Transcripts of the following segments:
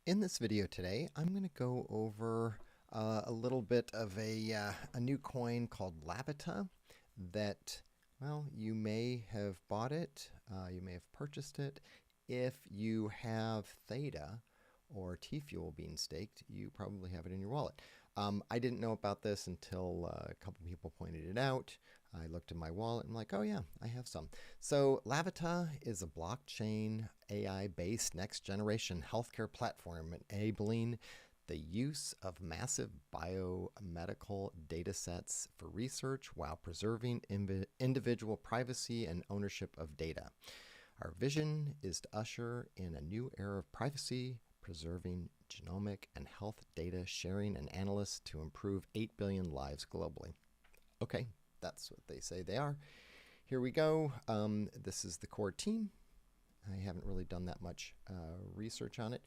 In this video today, I'm going to go over a little bit of a new coin called Lavita that, well, you may have bought it, you may have purchased it. If you have Theta or tfuel being staked, you probably have it in your wallet. I didn't know about this until a couple people pointed it out. I looked in my wallet and I'm like, oh yeah, I have some. So Lavita is a blockchain AI-based next-generation healthcare platform enabling the use of massive biomedical datasets for research while preserving individual privacy and ownership of data. Our vision is to usher in a new era of privacy, preserving genomic and health data sharing and analysts to improve 8 billion lives globally. Okay, that's what they say they are. Here we go. This is the core team. I haven't really done that much research on it,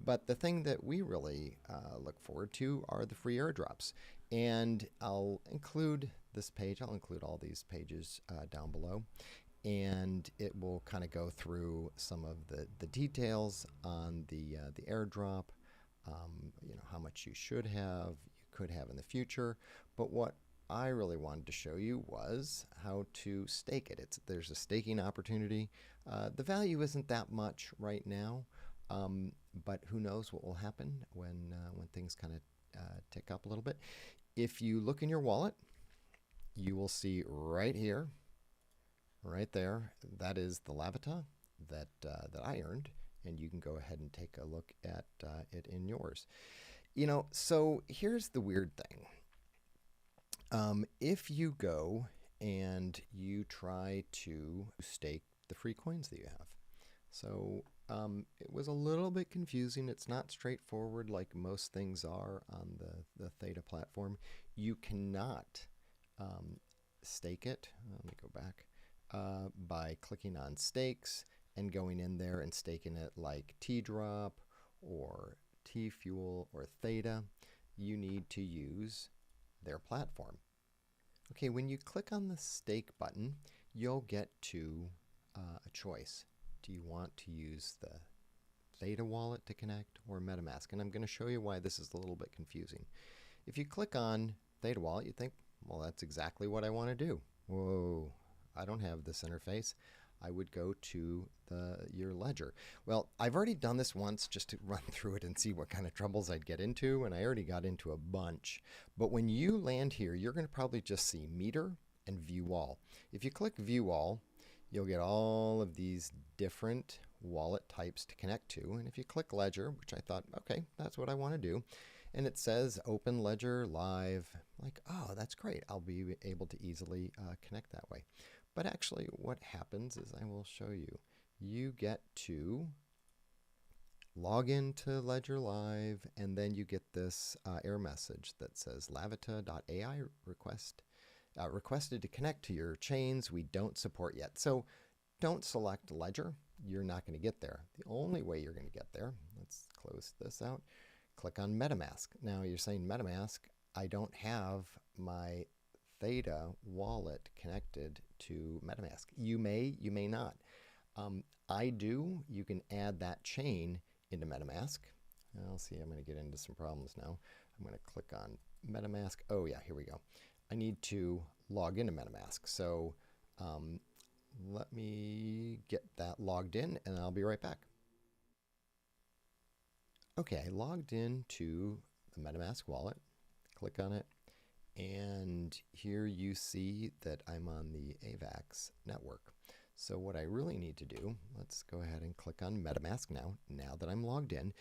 but the thing that we really look forward to are the free airdrops. And I'll include this page, I'll include all these pages down below, and it will kind of go through some of the details on the airdrop, you know, how much you should have, you could have in the future. But what I really wanted to show you was how to stake it. There's a staking opportunity. The value isn't that much right now, but who knows what will happen when things kind of tick up a little bit. If you look in your wallet, you will see right here, right there, that is the Lavita that I earned, and you can go ahead and take a look at it in yours. You know, so here's the weird thing. If you go and you try to stake the free coins that you have, so it was a little bit confusing. It's not straightforward like most things are on the Theta platform. You cannot stake it. Let me go back. By clicking on stakes and going in there and staking it like T-drop or tfuel or Theta. You need to use their platform. Okay, when you click on the stake button, you'll get to a choice. Do you want to use the Theta wallet to connect or Metamask? And I'm going to show you why this is a little bit confusing. If you click on Theta wallet, you think, well, that's exactly what I want to do. Whoa, I don't have this interface. I would go to your ledger. Well, I've already done this once just to run through it and see what kind of troubles I'd get into, and I already got into a bunch. But when you land here, you're going to probably just see meter and view all. If you click view all, you'll get all of these different wallet types to connect to. And if you click ledger, which I thought, okay, that's what I want to do, and it says open ledger live, like, oh, that's great. I'll be able to easily connect that way. But actually what happens is, I will show you, you get to log into Ledger Live, and then you get this error message that says lavita.ai requested to connect to your chains we don't support yet. So don't select Ledger. You're not going to get there. The only way you're going to get there, let's close this out, click on Metamask. Now you're saying, Metamask, I don't have my Theta wallet connected to Metamask. You may not. I do. You can add that chain into Metamask. I'll see, I'm going to get into some problems now. I'm going to click on Metamask. Oh yeah, here we go. I need to log into Metamask. So let me get that logged in and I'll be right back. Okay, I logged into the Metamask wallet. Click on it. And here you see that I'm on the AVAX network. So what I really need to do, let's go ahead and click on Metamask now that I'm logged in.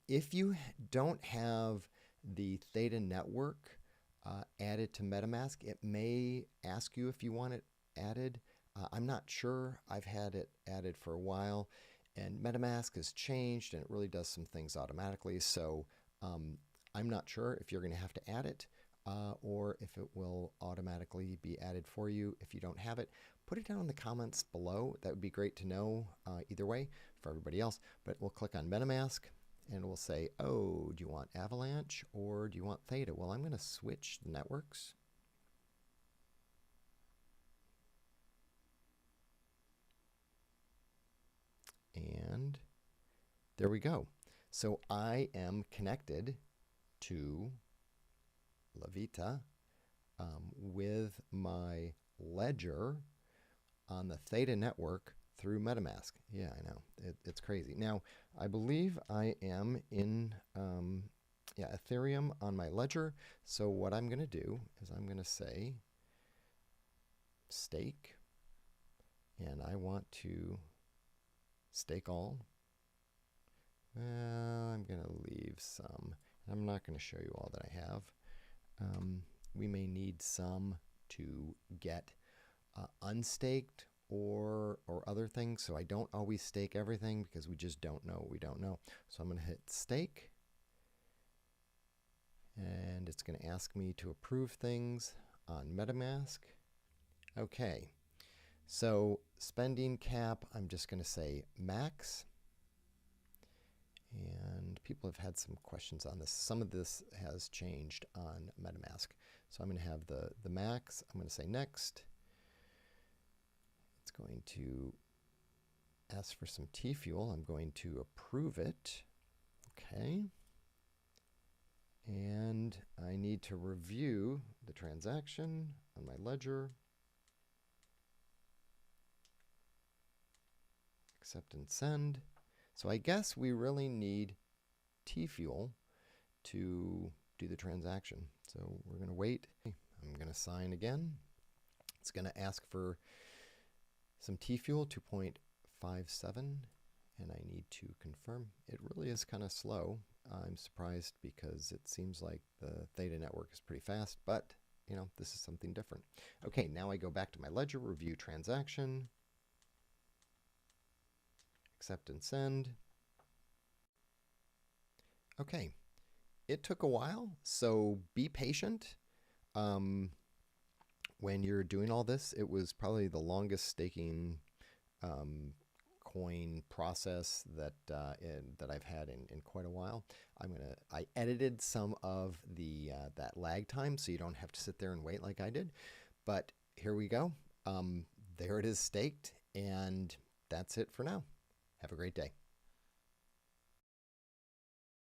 If you don't have the Theta network added to Metamask, it may ask you if you want it added. I'm not sure. I've had it added for a while, and Metamask has changed and it really does some things automatically. So I'm not sure if you're going to have to add it. Or if it will automatically be added for you. If you don't have it, put it down in the comments below. That would be great to know either way for everybody else. But we'll click on MetaMask and we'll say, oh, do you want Avalanche or do you want Theta? Well, I'm going to switch the networks. And there we go. So I am connected to Lavita with my ledger on the Theta network through Metamask. Yeah, I know. It's crazy. Now, I believe I am in Ethereum on my ledger. So what I'm going to do is I'm going to say stake, and I want to stake all. Well, I'm going to leave some. I'm not going to show you all that I have. We may need some to get unstaked or other things. So I don't always stake everything because we just don't know what we don't know. So I'm going to hit stake. And it's going to ask me to approve things on MetaMask. Okay. So spending cap, I'm just going to say max. And people have had some questions on this. Some of this has changed on MetaMask. So I'm going to have the max. I'm going to say next. It's going to ask for some tfuel. I'm going to approve it. Okay. And I need to review the transaction on my ledger. Accept and send. So I guess we really need tfuel to do the transaction. So we're going to wait. I'm going to sign again. It's going to ask for some tfuel, 2.57, and I need to confirm. It really is kind of slow. I'm surprised because it seems like the Theta network is pretty fast, but you know, this is something different. Okay, now I go back to my ledger, review transaction, accept and send. Okay, it took a while, so be patient. When you're doing all this, it was probably the longest staking coin process that I've had in quite a while. I edited some of the that lag time so you don't have to sit there and wait like I did. But here we go. There it is staked, and that's it for now. Have a great day.